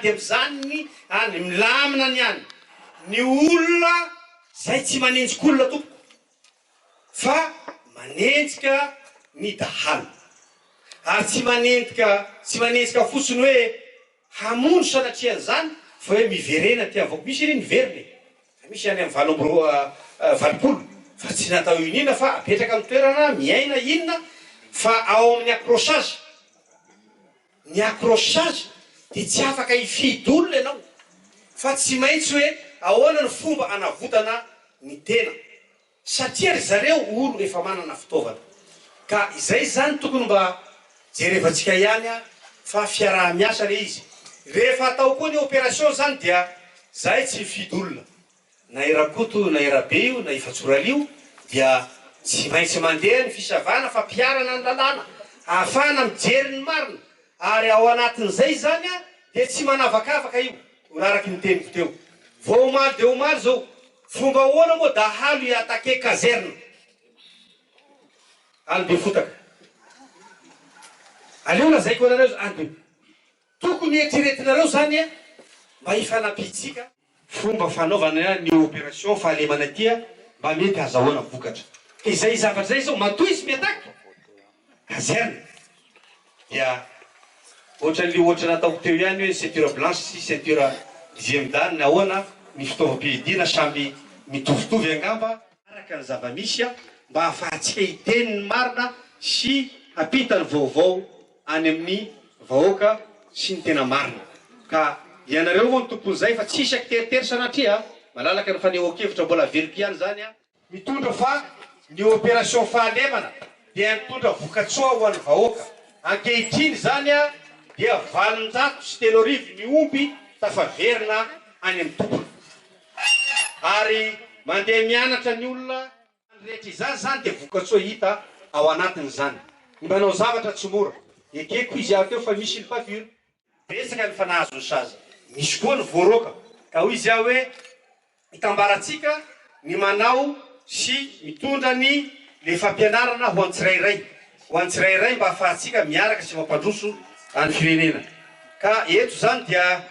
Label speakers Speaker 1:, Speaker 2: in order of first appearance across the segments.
Speaker 1: miady am'zany any milamina ny any ny olona zay tsy manenjika olona tompo fa manenjika ny dahalo ary tsy manenjika fotsiny hoe hamono sanatrian'izany fa hoe miverena ty avako misy iny miveriny misy any amin'ny valopolo fa tsy natao inona fa apetraka amin'ny toerana miaina inona fa ao amin'ny accrochage ny accrochage dia tsy afaka hifidy olona ianao fa tsy maintsy hoe ahoana ny fomba anavotana ny tena satria ry zareo olo efa manana fitaovana ka izay zany tokony mba jerevantsika ihany a fa fiaraha-miasa le izy rehefa atao koa ny opération zany dia zahay tsy mifidy olona na irakoto na irabe io na ifatsoralio dia tsy maintsy mandeha ny fisavana fa mpiarana ny lalàna ahafahana mijery ny marina ary ao anatin'izay zany a dia tsy manavakavaka io raraky ny teniko teo vao omaly de omaly zao fomba ahoana moa dahalo hiatake kazerna alibe fotaka aleo lazaiko anareo alibe tokony eritreretinareo zany a mba hifanampitsika fomba fanaovana ny opération fahalemana tya mba mety azahoana vokatra izay zavatra zay zao matoy izy miataka kazerna dia ohatran'le ohatra nataoko teo ihany hoe ceinture blanche sy ceinture 10e dan ahoana ny fitaovam-pividina samby mitovitovy angamba araka ny zava-misy a mba hahafahantsika hiteny ny marina sy hampitany vaovao any amin'ny vahoaka sy ny tena marina ka ianareo moa ny tompon'izay fa tsisy akiteritery sanatria malalaka ny fanehoan-kevitra mbola veliko ihany zany a mitondra fa ny opération fahalemana dia mitondra vokatsoa ho an'ny vahoaka ankehitriny zany a dia 20 sy 3 arivo ny omby tafaverina any amin'ny tompony ary mandeha mianatra ny olona rehetra izany zany dia vokatsoa hita ao anatin'izany mbanao zavatra tsy mora ekeko izy aho teo fa misy ny pavure betsaka ny fanahazo ny saza misy koa ny voaroka ka hoy izy aho hoe hitambaratsika ny manao sy mitondra ny le fampianarana ho antsirairay mba ahafahantsika miaraka sy mampandroso any firenena ka eto zany dia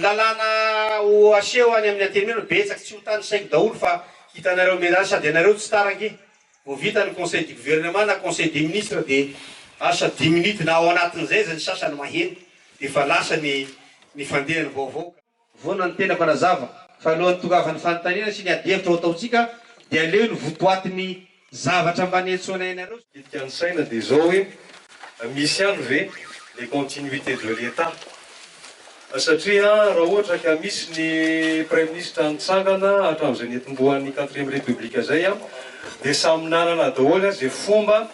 Speaker 1: lalàna ho aseho any amin'ny antenimena betsaky tsy ho tany saiko daholo fa hitanareo menany sady anareo tsy tarange vo vita ny conseil du gouvernement na conseil des ministres dia asa 10 minutes na ao anatin'izay zany sasany maheno dia fa lasa ny fandehany vaovao voana ny tenako anazava fa alohan'ny tongavany fanontaniana sy ny adihevitra ho ataotsika dia aleo ny votoatiny zavatra mba niantsoanainareo
Speaker 2: itika ny saina dia zao hoe misy any ve les continuités de l'état satria raha ohatra ka misy ny premier ministre nitsangana hatramin'izay netim-boan'ny 4e république zay a dia samy nanana daholo zay fomba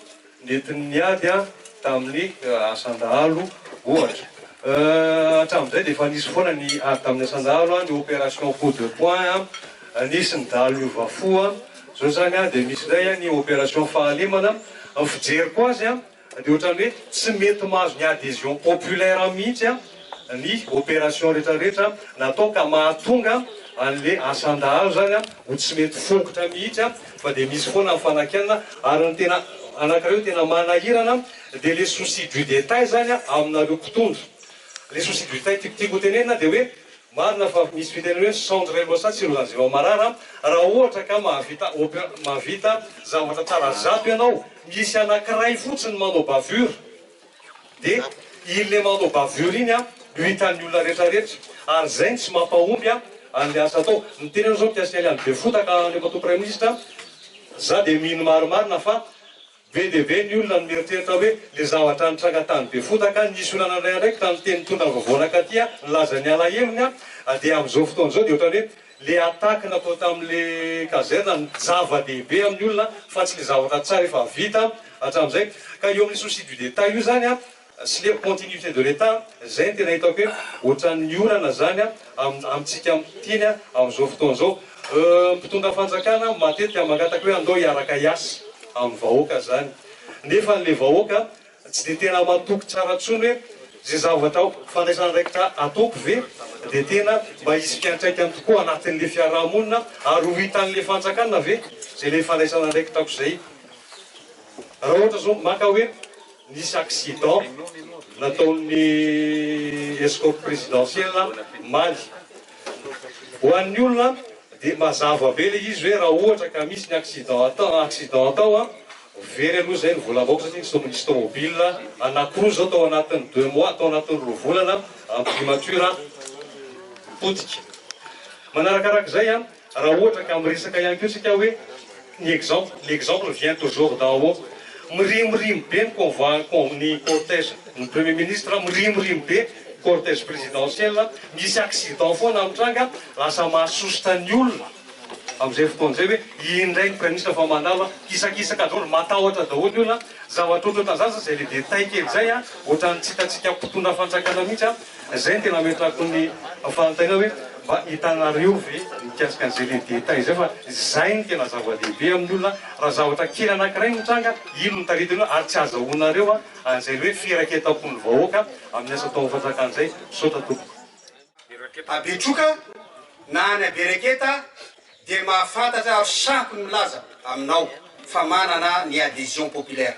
Speaker 2: netiny niady a tamin'ny asandahalo ohatra hatramin'izay dia efa nisy foana ny ady tamin'ny asandahalo ny opération coup de poing nisy ny dahalo iovafoa zao zany a dia misy zay a ny opération fahalemana fijery koa azy a dia ohatrany hoe tsy mety mahazo ny adhésion populaire mihitsy a ny opération rehetrarehetra natao ka mahatonga an'le asandahalo zany a ho tsy mety fongotra mihitsy a fa dia misy foana ny fanakianana ary ny tena anakireo tena manahirana dia le souci du détail zany a aminareo mpitondro le souci du détail tiako tenenina dia hoe marina fa misy fitenena hoe cendre losa tsy rozany zay marara raha ohatra ka mahavita zavatra tsara zato ianao misy anakiray fotsiny manao bavure dia ile manao bavure iny a no hitan'ny olona rehetrarehetra ary zay ny tsy mampahomby a an'le asa atao ny tenena zao mpiasy any be fotaka ny efatao premier ministre za dia mino marimarina fa be dia be ny olona nomeritreritra hoe le zavatra nitrangatany be fotaka nisy olana raidraiky tamin'ny teny tondra vavoanaka tya nilaza ny alaheminy a dia amin'izao fotoana zao dia ohatrany hoe le ataka natao tamin'le kazerna ny zava-dehibe amin'ny olona fa tsy le zavatra tsara efa vita hatramin'izay ka eo amin'ny souci du détail io zany a sy le continuité de l'état zay ny tena hitako hoe ohatran'ny orana zany a amintsika mitiny a amin'izao fotoana zao mpitondra fanjakana matetika mangataka hoe andao hiaraka hiasa amin'ny vahoaka zany nefa n'le vahoaka tsy dia tena matoky tsara tsony hoe zay zavatra fandraisana raikitra atoko ve dia tena mba hisy fiantraikany tokoa anatin'le fiarahamonina ary ho hitan'le fanjakana ve zay le fandraisana raikitako zay raha ohatra zao maka hoe nisy accident nataon'ny escorte présidentielle maly ho an'ny olona dia mazava be le izy hoe raha ohatra ka misy ny accident atao a very aloha zay ny volam-baoko satria nisy tomobile anankiroa zao tao anatin'ny 2 mois tao anatin'ny 2 volana primature potika manarakaraka zay a raha ohatra ka miresaka ihany keo sika hoe l'exemple vient toujours d'en haut mirimorimo be ny ny cortège ny premier ministre mirimorimo be cortège présidentiel misy accident foana mitranga lasa mahasosotra ny olona amin'izay fotoan'izay hoe indray ny premier ministre fa mandava kisakisaka daholo matahotra daholo ny olona zavatra ohatrany zay le détail kely zay a ohatrany tsy hitatsika mpitondra fanjakana mihitsy a zay ny tena metrako ny fantaina hoe mba hitanareo ve mikasika an'izay le détail zay fa zay ny tena zava-dehibe amin'ny olona raha zavatra kely anankiray mitranga ino nitaritiny ary tsy azahoanareo a an'izay hoe firaketam-pony vahoaka amin'ny asa tao fanjakan'izay sota toko
Speaker 3: abetroka na ny abereketa dia mahafantatra sako ny milaza aminao fa manana ny adhésion populaire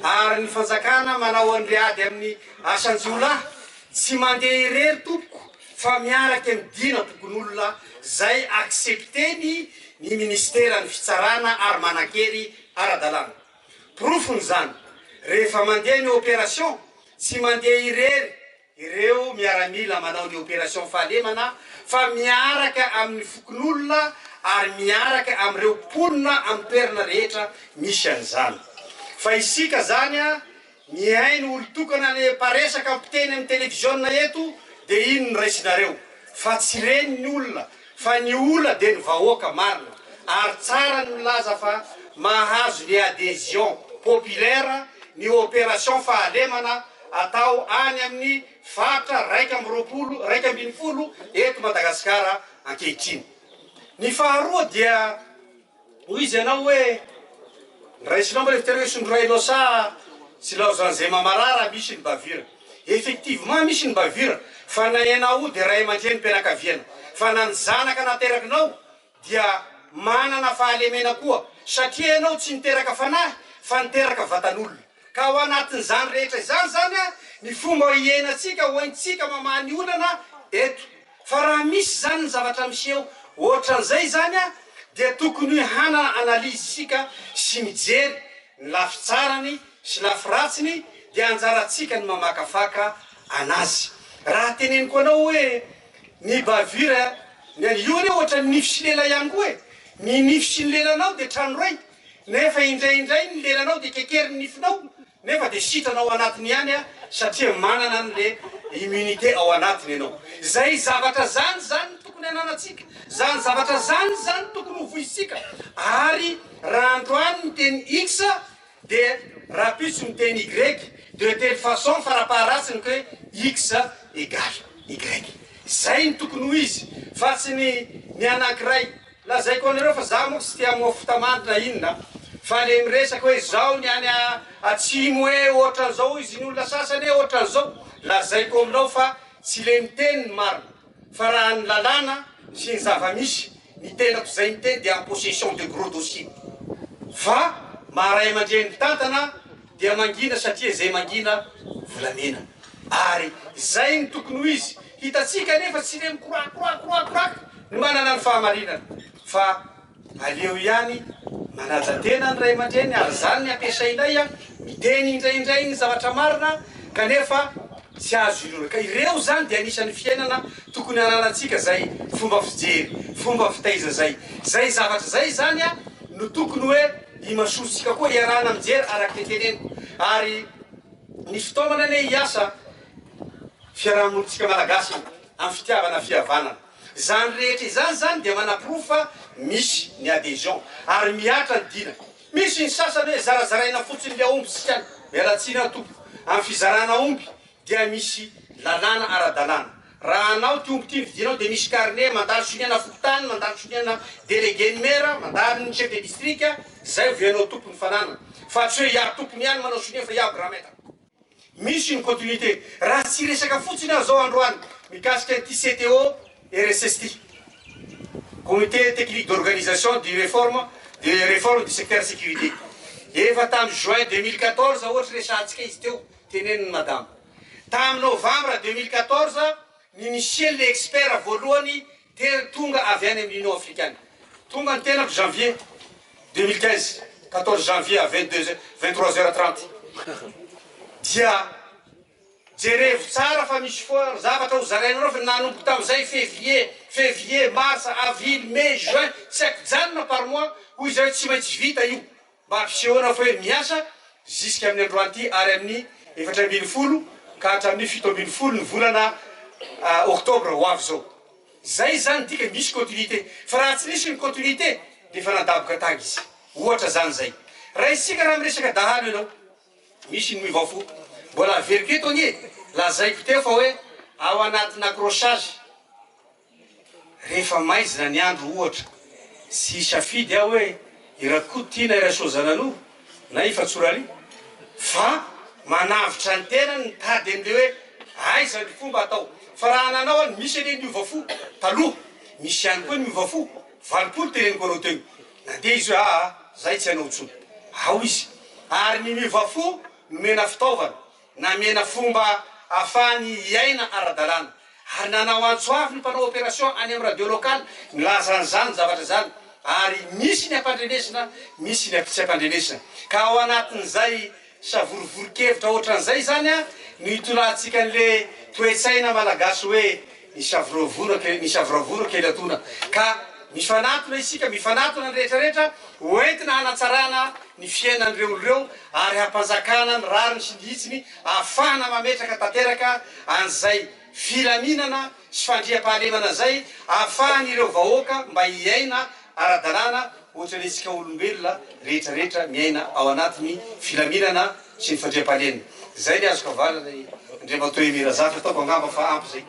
Speaker 3: ary ny fanjakana manao an'le ady amin'ny asanjolahy tsy mandeha irery tompoko fa miaraky midina tokon'olona zay accepteny ny ministera ny fitsarana ary manan-kery ara-dalàna profony zany rehefa mandeha ny opération tsy mandeha irery ireo miaramila manao ny opération fahalemana fa miaraka amin'ny fokon'olona ary miaraka amin'ireo mponina amin'ny toerana rehetra misy an'izany fa isika zany a mihainy olo tokana ny paresaka mpiteny amin'ny télévision eto dia ino ny raisinareo fa tsy reny ny olona fa ny olona dia ny vahoaka marina ary tsara ny milaza fa mahazo ny adhésion populaire ny opération fahalemana atao any amin'ny fatra 120 eto Madagasikara ankehitriny. Ny faharoa dia hoy izy ianao hoe raisinao mba lefitera hoe sondroainao sa tsy laozan'izay mamarara misy ny bavira. Effectivement misy ny bavira fa na ianao dia ray aman-dreny mpianakaviana fa na ny zanaka naterakinao dia manana fahalemena koa satria ianao tsy niteraka fanahy fa niteraka vatan'olona ka ao anatin'izany rehetra izany zany a ny fomba hiainantsika hoaintsika mamany olana eto fa raha misy zany ny zavatra miseho ohatran'izay zany a dia tokony hana analizy sika sy mijery ny lafitsarany sy lafiratsiny dia anjaratsika ny mamakafaka anazy raha teneniko anao hoe ny bavira io ane ohatra ny nify sy lela ihany koa ny nify sy ny lelanao dia tranoray nefa indraindray ny lelanao dia kekery ny nifinao nefa dia sitranao anatiny ihany a satria manana n'le immunité ao anatiny ianao zay zavatra zany zany tokony ananatsika zany zavatra zany zany tokony hovoisika ary raha androany ny teny x dia raha pitso ny teny y de telle façon farapaharatsiny hoe x égale y zay ny tokony ho izy fa tsy ny anankiray lazaiko anareo fa za moa tsy tia mofotamandina inona fa le miresaka hoe zao ny any atsimo hoe ohatran'izao izy ny olona sasany hoe ohatran'izao lazaiko aminao fa tsy le miteny ny marina fa raha ny lalàna sy ny zava-misy ny tenako zay miteny dia en possession de gros dossier fa maharay aman-dreny tantana dia mangina satria zay mangina volamena ary zay ny tokony ho izy hitatsika nefa tsy le mikorakorakorakoraka ny manana ny fahamarinana fa aleo ihany manajatena ny ray aman-dreny ary zany ny ampiasainay a miteny indraindray ny zavatra marina kanefa tsy azo ilona ka ireo zany dia anisan'ny fiainana tokony ananatsika zay fomba fijery fomba fitaiza zay zavatra zay zany a no tokony hoe imasotsika koa iarana mijery araky teneniko ary ny fitaomana ane hiasa fiarahamonitsika malagasy amin'ny fitiavana fihavanana zany rehetra izany zany dia manaprofa misy ny adhésion ary miatra ny dina misy ny sasany hoe zarazaraina fotsiny le omby sikany mialatsina tompo amin'ny fizarana omby dia misy lalàna ara-dalàna raha anao ty omby ty vidinao dia misy carnet mandalo soniana fokotany mandalo soniana délégué ny maire mandalo ny chef de district zay vianao tompony fanana fa tsy hoe ia tompony ihany manao sonia fa ia grand maître misy ny continuité raha tsy resaka fotsiny aho zao androany mikasika ty CTO RSST comité technique d'organisation du réforme du secteur sécurité efa tamin'ny juin 2014 ohatra resantsika izy teo teneniny madame tamin'ny novembre 2014 ninisiel le expert voalohany tonga avy any amin'ny union africaine tonga ny tenako janvier 2015 14 janvier à 23h30 dia jerevo tsara fa misy foa zavatra ho zarainareo fa nanomboky tamin'izay février mars avril mai juin tsy haiko janona par mois hoy zay tsy maintsy vita io mba ampisehoana fa hoe miasa jusque amin'ny androany ty ary amin'ny 4 ka hatramin'ny 7 ny volana octobre ho avy zao zay zany tika misy continuité fa raha tsy nisy ny continuité de fa nadaboka tagy izy ohatra zany zay raha isika raha miresaka dahalo ianao misy ny mivafo mbola verike tony lazaiko teo fa hoe ao anatina accrochage rehefa maizina ny andro ohatra sy safidy aho hoe irakoko tiana irasozanano na ifatsorany fa manavitra ny tena ny tady am'le hoe aiza ny fomba atao fa raha nanao any misy ane miovafo taloha misy ihany koa ny miovafo 20 teneniko anao teo nandeha izy hoe zay tsy anao tsony ao izy ary ny miovafo nomena fitaovana na mena fomba afahany iaina ara-dalàna ary nanao antso avy ny mpanao opération any amin'ny radio local nilazan'izany zavatra zany ary misy ny ampandrenesina misy ny tsy ampandrenesina ka ao anatin'izay savorovorokevitra ohatran'izay zany a nitolatsika an'le toetsaina malagasy hoe nisavoravoro kely atona ka mifanatona isika mifanatona ny rehetrarehetra oentina hanatsarana ny fiainan'ireo ary hampanjakana ny rariny sy nihitsiny ahafahana mametraka tanteraka an'izay filaminana sy fandriam-pahalemana zay ahafahan'ireo vahoaka mba hiaina ara-dalàna ohatrany itsika olombelona rehetrarehetra miaina ao anatiny filaminana sy ny fandriam-pahalemana zay ny azoko avalana ndre matoe mirazafa ataoko angamba fa ampy zay